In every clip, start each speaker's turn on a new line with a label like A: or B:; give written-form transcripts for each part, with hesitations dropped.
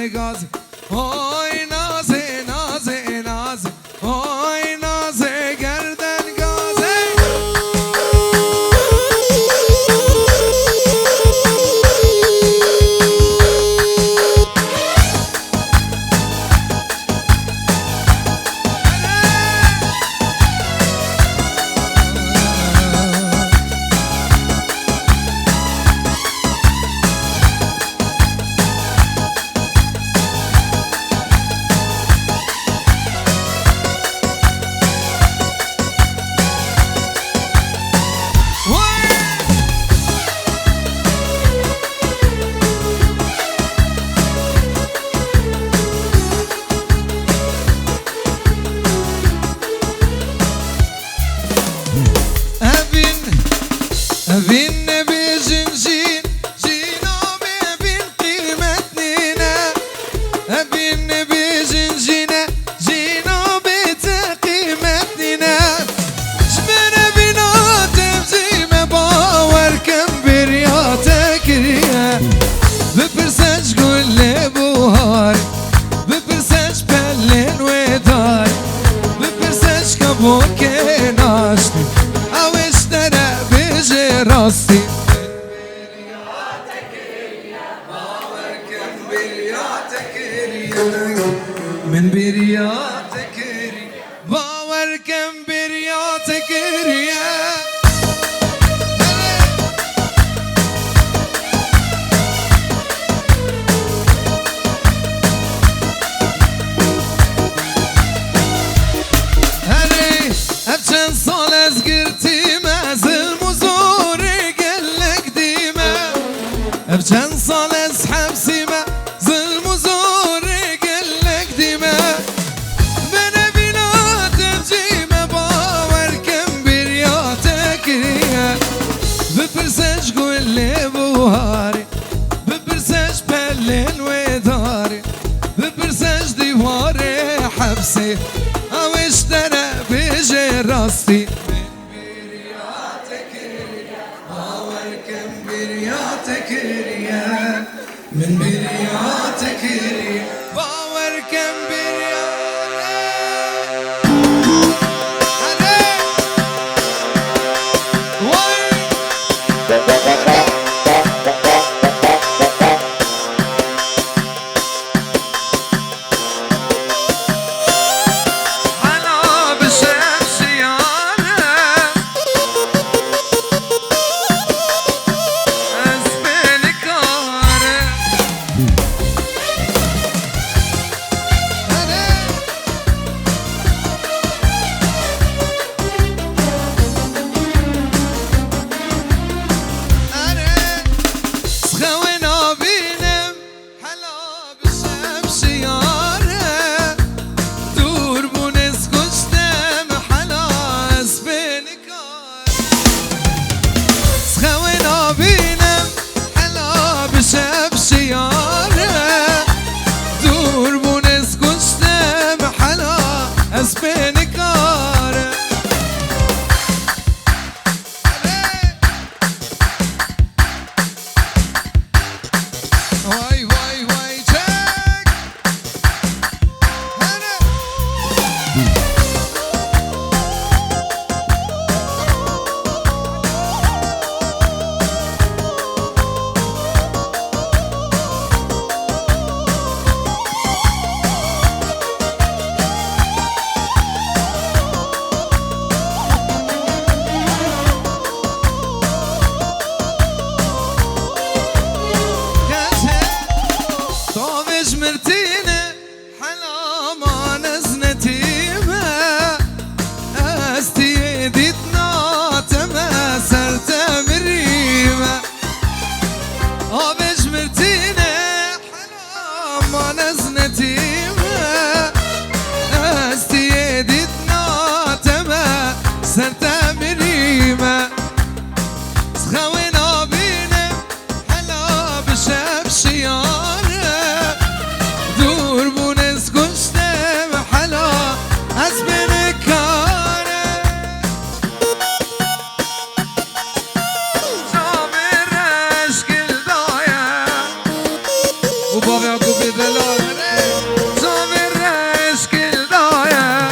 A: غازي هاي نازي نازي نازي هاي نازي گردن غازي أبين بجنجين جينا بين قيمتنا أبين بجنجينا جينا بتقيمتنا جبنا بنا تمزي ما باور كم برياتك ريا ببرسج كل بوهار ببرسج بلن ودار ببرسج كبوك ناشتي راسي من برياتك باور كم برياتك ريا هلي أبشن صالة زقرتي بجن صال اسحب سيما ظلم وزور قلك ديما بنا بنا تبجيما باور كم برياتك ريا ببرسج كل بوهاري ببرسج بلن وداري ببرسج ديواري حبسي او اشترى بيجي راسي من برياتك ريا باور كم وبابا يعقوب دلال صابر اشكل ضايع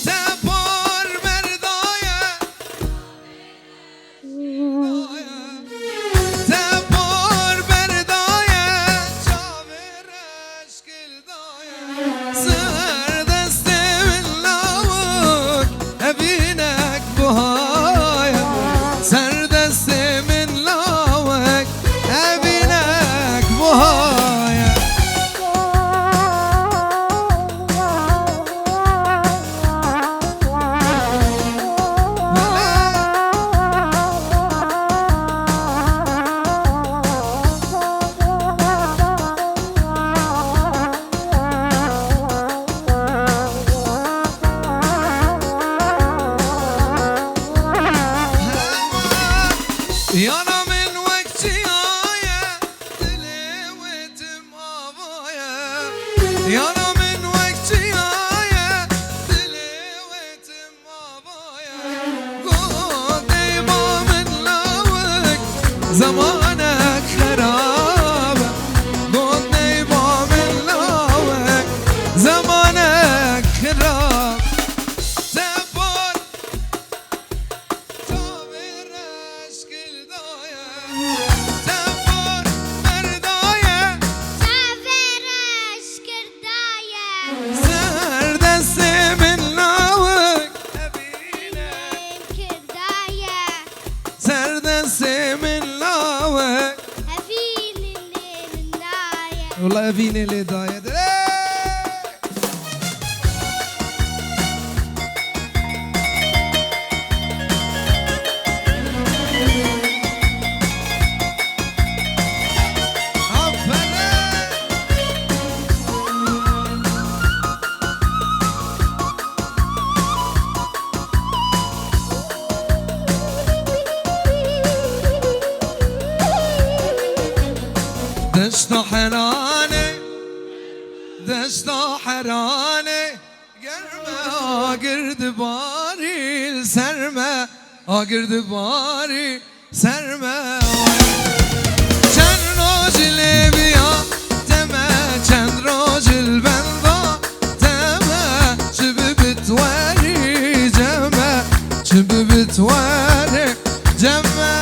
A: تبور مردايا تبور مردايا صابر اشكل ضايع سر دستي من لاوك ابينك بهايا سر دستي من لاوك ابينك بهايا يانا من وقت يايا تلوت مابايا يانا من وقت يايا تلوت مابايا قولي ما من لاوك زمانك خرابة قولي ما من لاوك زمانك خراب تبور صابر اشكل ضايع تبور مردايا
B: صابر اشكر ضايع
A: سر دستي من لاوك
B: اشكر ضايع
A: سر دستي من لاوك
B: هفين الليل النايع
A: والله فيني اللي ضايع دشت حراني دشت حراني قرمة قرد باري سرمة قرد باري سرمة چند راجل بیا تمه چند راجل بندا تمه چه بتواری جمه چه بتواری جمه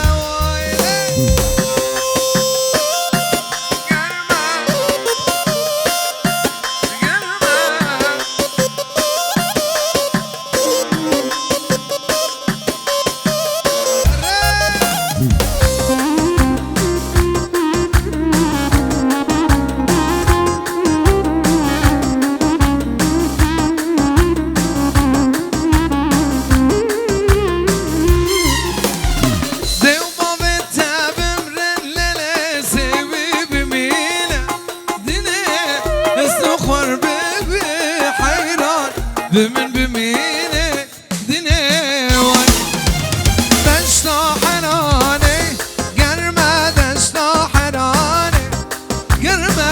A: بمن بميني دني وي دشتا حراني قرمة دشتا حراني قرمة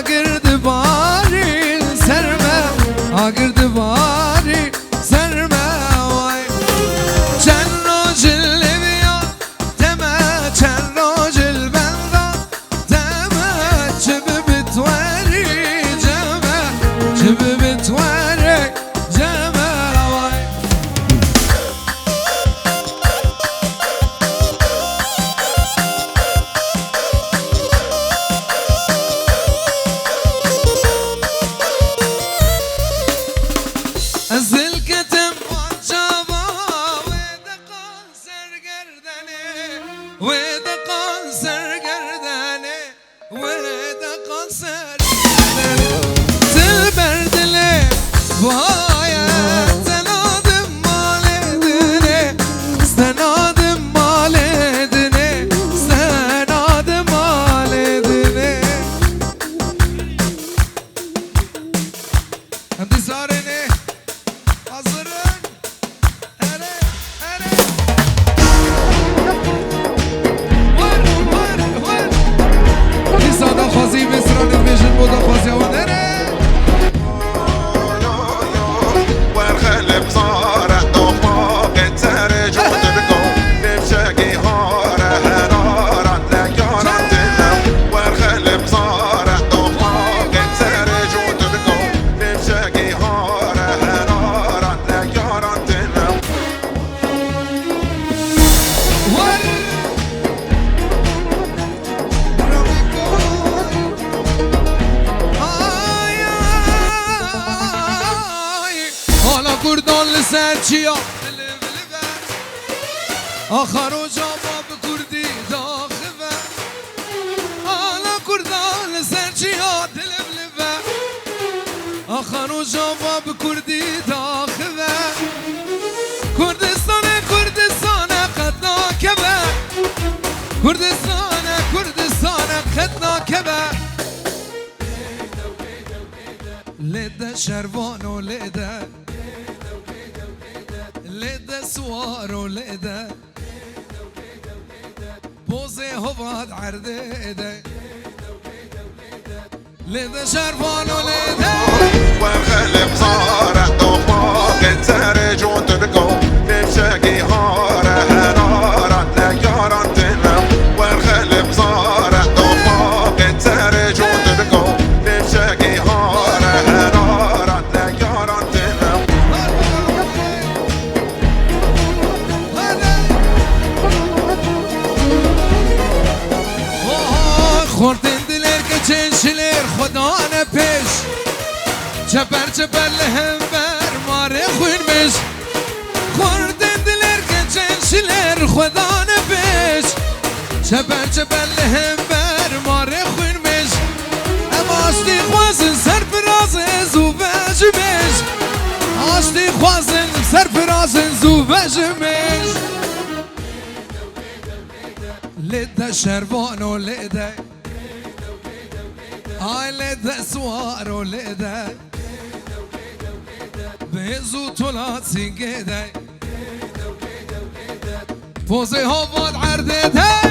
A: قرد باري سرمة قرد باري سرمة وي چند راجل بیا تمه چند راجل بندا تمه چه بتواری جمه چه بتواری الكتم والجبا ودقان سرقردني ودقان سرقردني ودقان سرقردني تلبردلي وهايا تنادم مالدني استنادم مالدني استنادم مالدني انتصارني hazırın. Hele, hele. Var, var, var. İsa'da xazi Mesran'ın beşin boda xazi avanere. سرچیا آخر و جواب کردی داخبه آلا کردان سرچیا دل بلبه آخر و جواب کردی داخبه کردستان قدنا کبه کردستان قدنا کبه لیده شروان و لیده سوار و لیده بوزه هواد عرده ده لیده شروان و لیده
C: والخلق صار طفاق ترجون ترقو نمشاقي هاره هنارا نيارا تنم والخلق صار طفاق ترجون ترقو نمشاقي هاره هنارا نيارا تنم
A: خوردن دلر که چنشلر خدا نپیش چپر لهم بر ماره خوین بش خوردن دلر که چنشلر خدا نپیش چپر لهم بر ماره خوین بش اما آشتی خوازن سر پرازن زو بجمش آشتی خوازن سر پرازن زو بجمش لیده شروان و لیده آی لیده سوار و لیده بهزو طولات سینگیده پوزه هواد عرده ده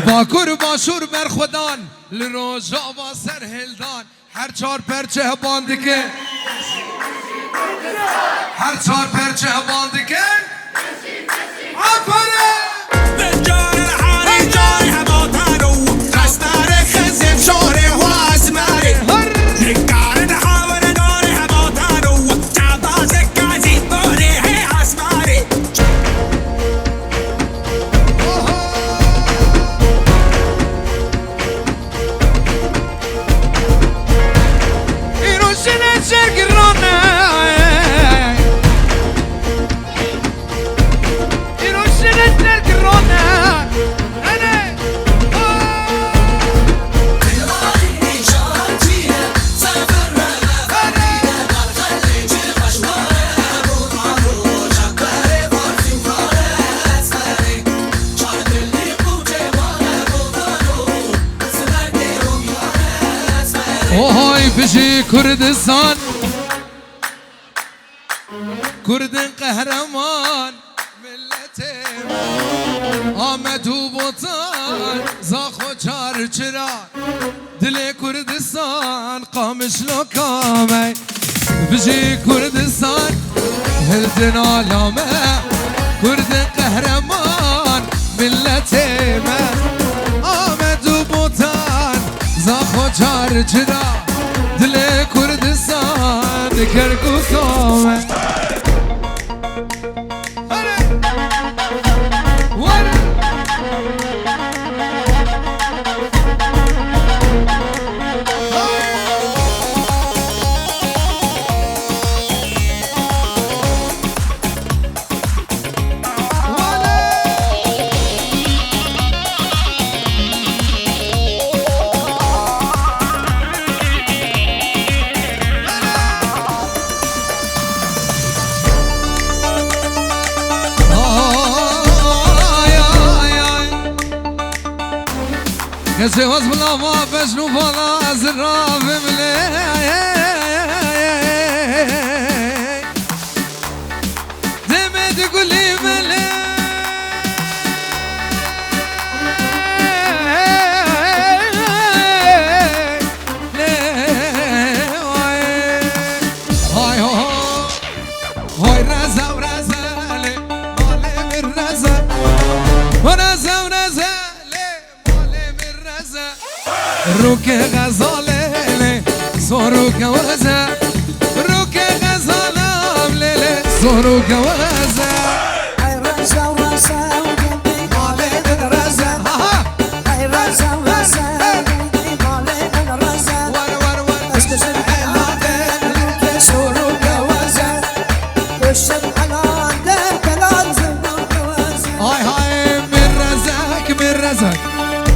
A: باکور باشور بر خودان لروجا با سر هلدان هر چار پرچه باندی که هر چار پرچه باندی که آفره
D: بجار الحاری جای هواتانو قصدار خزم شوره و اسماری نگار دهاور دار هواتانو جاباز کازی باره اسماری
A: اوهای بجی کردستان کردن قهرمان ملتم آمد و بطان زاخ و چار چرا دل کردستان قامش لکامه بجی کردستان هلدن آلامه کردن قهرمان ملتم آمد و بطان زاخ و چار چرا دل کردستان کرکوکامه کسی از بلا ما بشنو بالا از را بمله دمت گلی مله های رزا و رزاله ماله من رزا و رزا و رزاله روك غزالة صوروك وزا روك غزالة ليلة صوروك وزا
E: هاي رزا ورزا وقلبي مالي من رزا هاي رزا ورزا وقلبي مالي من رزا استشهد حلاتك روك صوروك وزا استشهد حلاتك كلام زنوك وزا
A: هاي من رزاك من رزاك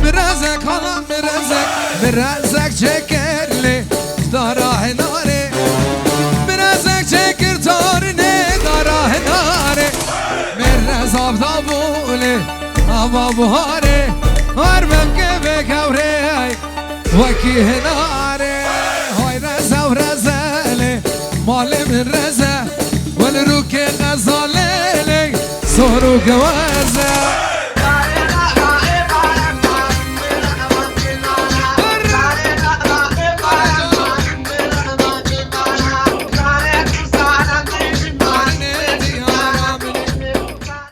A: من رزاك هلا من رزاك برزق شكر لي داره ناره برزق شكر تارني داره ناره برزق دابولي أبا بهاري هربم كيفك أوري وكي هناري هاي رزا ورزالي مالي من رزا والروكي غزالي صوروك وزا